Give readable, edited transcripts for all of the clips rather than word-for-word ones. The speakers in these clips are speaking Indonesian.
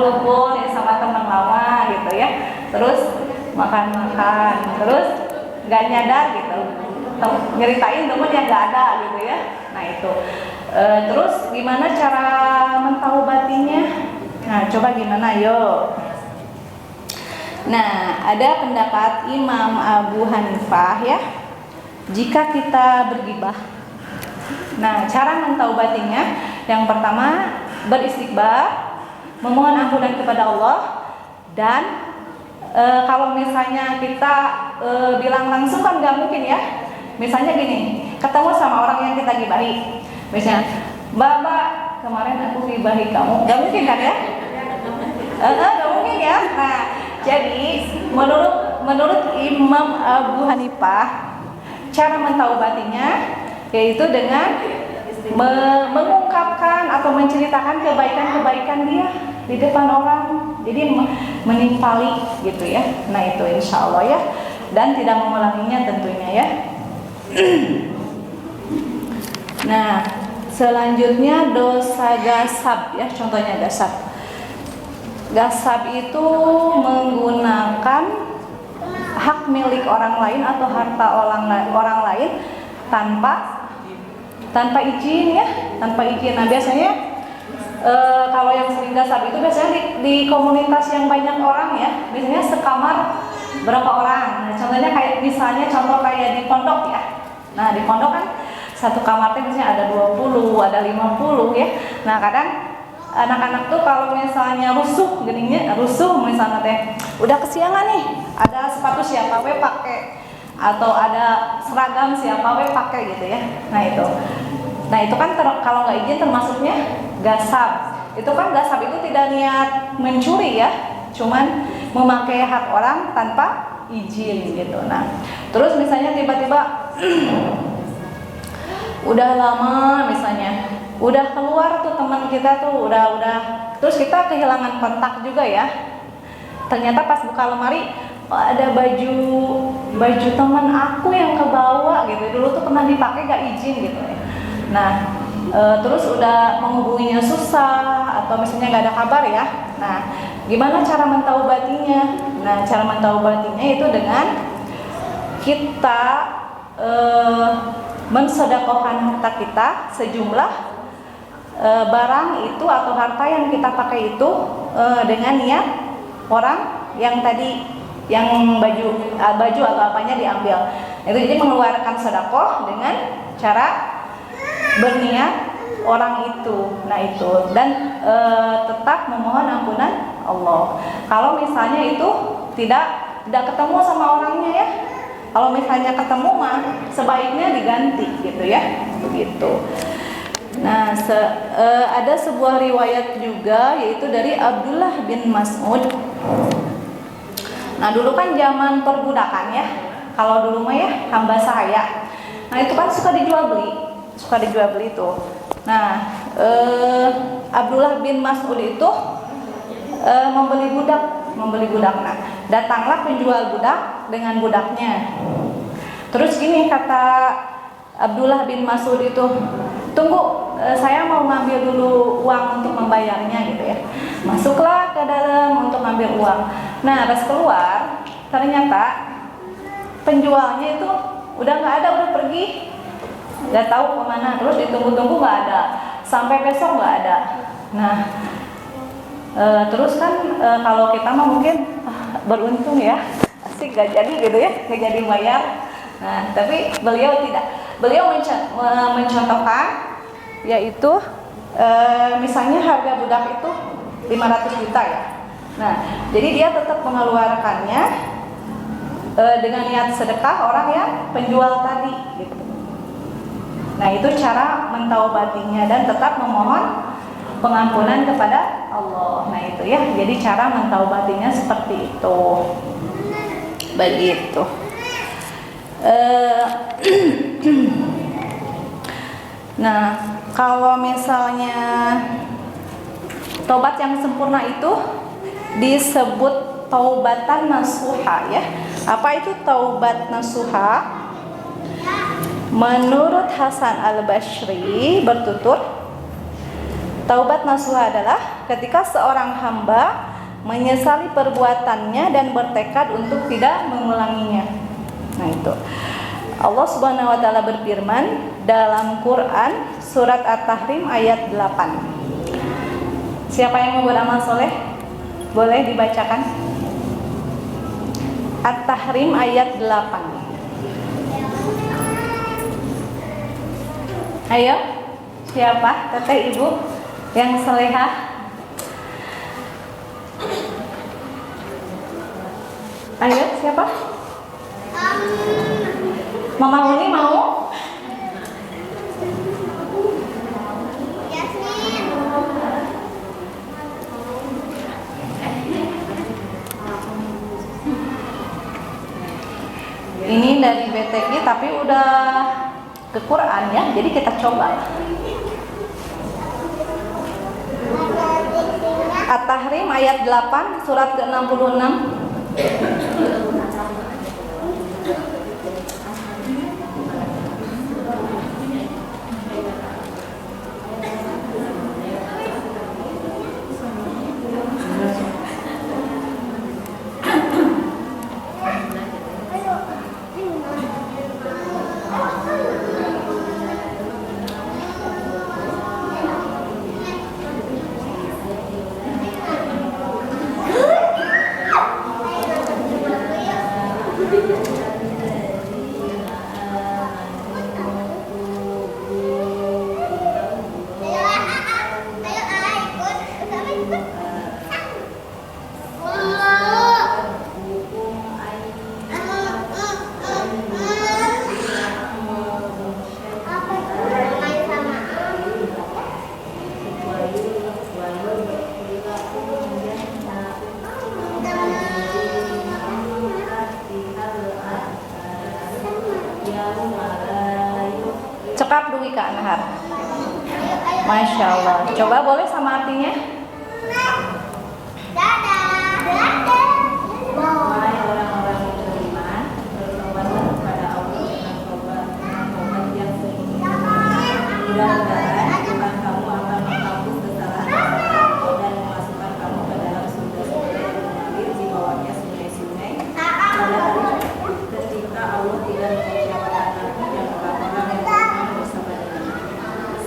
kumpul ya sama teman lama gitu ya, terus makan-makan, terus nggak nyadar gitu, nyeritain temen yang nggak ada gitu ya. Nah itu terus gimana cara mentaubatinya? Nah coba gimana, yuk. Nah ada pendapat Imam Abu Hanifah ya, jika kita bergibah. Nah cara mentaubatinya yang pertama beristighfar, memohon ampunan kepada Allah, dan kalau misalnya kita bilang langsung kan nggak mungkin ya. Misalnya gini, ketemu sama orang yang kita gibahi, misalnya, Mbak, kemarin aku gibahi kamu, nggak mungkin kan ya? Nggak mungkin ya. Nah, jadi menurut Imam Abu Hanifah, cara mentaubatinya yaitu dengan mengungkapkan atau menceritakan kebaikan-kebaikan dia di depan orang, jadi menimpali gitu ya. Nah itu insya Allah ya, dan tidak mengulanginya tentunya ya. Nah selanjutnya dosa gasab ya, contohnya gasab itu menggunakan hak milik orang lain atau harta orang lain tanpa izin ya, tanpa izin. Nah biasanya kalau yang sering gasab itu biasanya di komunitas yang banyak orang ya, biasanya sekamar berapa orang. Nah contohnya kayak misalnya contoh kayak di pondok ya. Nah di pondok kan satu kamar tuh misalnya ada 20, ada 50 ya. Nah kadang anak-anak tuh kalau misalnya rusuh misalnya teh udah kesiangan nih, ada sepatu siapa we pakai, atau ada seragam siapa we pakai gitu ya. Nah itu kan kalau nggak izin termasuknya gasab. Itu kan gasab itu tidak niat mencuri ya, cuman memakai hak orang tanpa izin gitu. Nah terus misalnya tiba-tiba udah lama, misalnya udah keluar tuh teman kita tuh udah terus kita kehilangan kontak juga ya, ternyata pas buka lemari ada baju teman aku yang kebawa gitu, dulu tuh pernah dipakai gak izin gitu ya. Nah terus udah menghubunginya susah, atau misalnya gak ada kabar ya. Nah gimana cara mentaubatinya? Nah cara mentaubatinya itu dengan kita mensedekahkan harta kita sejumlah barang itu atau harta yang kita pakai itu dengan niat orang yang tadi yang baju atau apanya diambil. Itu jadi mengeluarkan sedekah dengan cara berniat orang itu. Nah itu, dan tetap memohon ampunan Allah. Kalau misalnya itu tidak ketemu sama orangnya ya. Kalau misalnya ketemu mah sebaiknya diganti gitu ya, begitu. Nah ada sebuah riwayat juga yaitu dari Abdullah bin Mas'ud. Nah dulu kan zaman perbudakan ya, kalau dulu mah ya hamba sahaya. Nah itu kan suka dijual beli itu. Nah Abdullah bin Mas'ud itu membeli budak. Nah datanglah penjual budak dengan budaknya. Terus gini kata Abdullah bin Mas'ud itu, tunggu, saya mau ngambil dulu uang untuk membayarnya gitu ya. Masuklah ke dalam untuk ngambil uang. Nah pas keluar ternyata penjualnya itu udah nggak ada, udah pergi, nggak tahu kemana. Terus ditunggu-tunggu nggak ada, sampai besok nggak ada. Nah terus kan kalau kita mah mungkin beruntung ya, asik gak jadi gitu ya, gak jadi bayar. Nah tapi beliau tidak, beliau mencontohkan yaitu misalnya harga budak itu 500 juta ya. Nah jadi dia tetap mengeluarkannya dengan niat sedekah orang yang penjual tadi gitu. Nah itu cara mentaubatinya, dan tetap memohon pengampunan kepada Allah. Nah itu ya, jadi cara mentaubatinya seperti itu. Begitu. Nah kalau misalnya taubat yang sempurna itu disebut taubatan nasuha ya. Apa itu taubat nasuha? Menurut Hasan al-Basri bertutur, Taubat nasuha adalah ketika seorang hamba menyesali perbuatannya dan bertekad untuk tidak mengulanginya. Nah itu. Allah Subhanahu wa taala berfirman dalam Quran surat At-Tahrim ayat 8. Siapa yang mau beramal soleh? Boleh dibacakan. At-Tahrim ayat 8. Ayo, siapa? Teteh ibu yang solehah? Ayo, siapa? Mama Uni mau? Yasmin. Ini dari BTG tapi udah ke Quran ya, jadi kita coba. At-Tahrim ayat 8 surat ke-66. Cekap dulu Kak Nahar. Masya Allah. Coba boleh sama artinya? Wahai orang-orang yang beriman, bertobatlah kepada Allah dengan tobat yang sesungguhnya. Mudah-mudahan Tuhan kamu akan menghapus kesalahan dan memasukkan kamu ke dalam surga-surga yang mengalir di bawahnya sungai-sungai. Pada hari ketika Allah tidak mengecewakan Nabi dan orang-orang yang beriman bersama dengannya.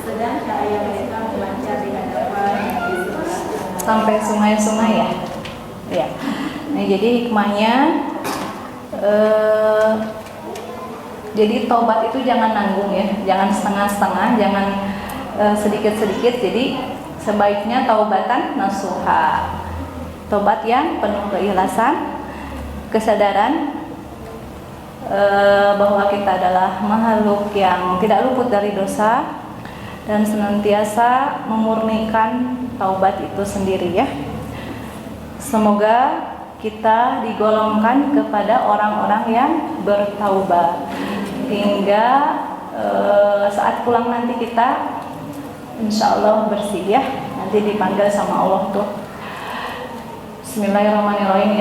Sedang cahaya mereka memancar di hadapan di sebelah sampai sungai-sungai ya. Ya. Nah, jadi hikmahnya jadi tobat itu jangan nanggung ya, jangan setengah-setengah, jangan sedikit-sedikit. Jadi sebaiknya taubatan nasuha, tobat yang penuh keikhlasan, kesadaran bahwa kita adalah makhluk yang tidak luput dari dosa dan senantiasa memurnikan taubat itu sendiri ya. Semoga kita digolongkan kepada orang-orang yang bertaubat hingga saat pulang nanti kita insya Allah bersih ya, nanti dipanggil sama Allah tuh. Bismillahirrahmanirrahim.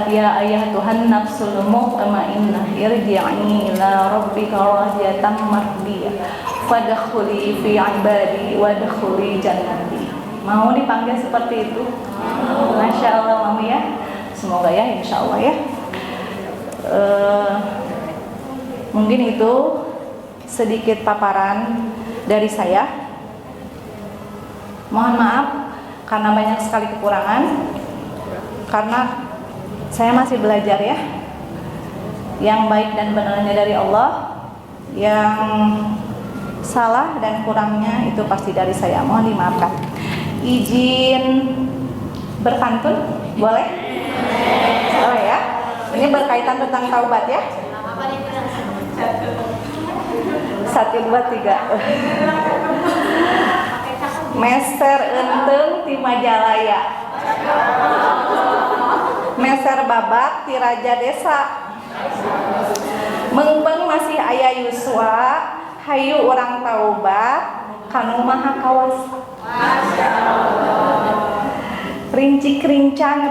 Ya ayah Tuhan nafsul mutmainnah irji'i ila rabbika radiyatan mardiyah fadkhuli fi ibadi wadkhuli jannati. Mau dipanggil seperti itu? Masya Allah mau ya. Semoga ya, insya Allah ya. Mungkin itu sedikit paparan dari saya. Mohon maaf karena banyak sekali kekurangan, karena saya masih belajar ya. Yang baik dan benarnya dari Allah, yang salah dan kurangnya itu pasti dari saya. Mohon dimaafkan. Izin berpantun, boleh? Boleh ya. Ini berkaitan tentang taubat ya. 1, 2, 3. Meser enteng ti Majalaya, meser babat ti Raja Desa, mengbeng masih aya Yuswa, hayu orang taubat kanu maha kawasa. Rincik rincang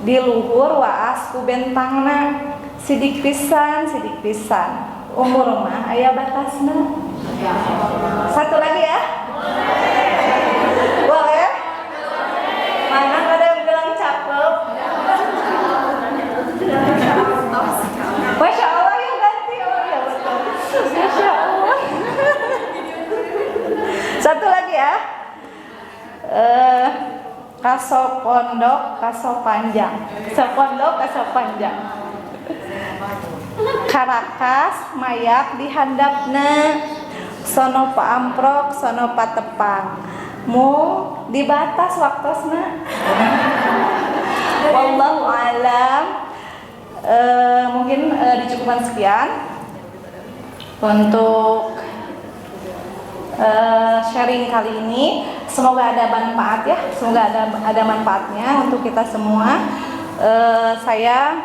di luhur waas ku bentangna, sidik pisan umur mah aya batasna. Satu lagi ya. kaso pondok kaso panjang. Sepondok kaso panjang. Karakas mayak dihandapna, sono paamprok sono patepang. Mu dibatas waktosna. Wallahu alam. Mungkin dicukupkan sekian untuk sharing kali ini. Semoga ada manfaat ya, semoga ada manfaatnya untuk kita semua. Saya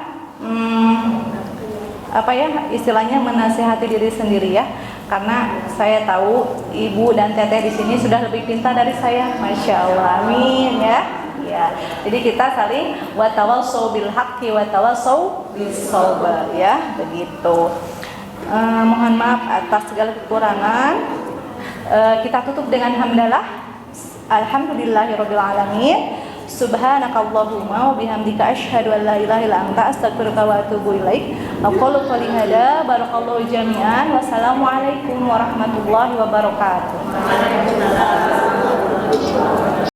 istilahnya menasihati diri sendiri ya, karena saya tahu ibu dan teteh di sini sudah lebih pintar dari saya, masya Allah, amin ya. Ya, jadi kita saling watawasau bil haqqi watawasau bis sabr ya, begitu. Mohon maaf atas segala kekurangan. Kita tutup dengan hamdalah. Alhamdulillahirabbil alamin. Subhanakallahumma wa bihamdika asyhadu an la ilaha illa anta astaghfiruka wa atubu ilaik. Aqulu qouli hadza barakallahu jami'an. Wassalamualaikum warahmatullahi wabarakatuh.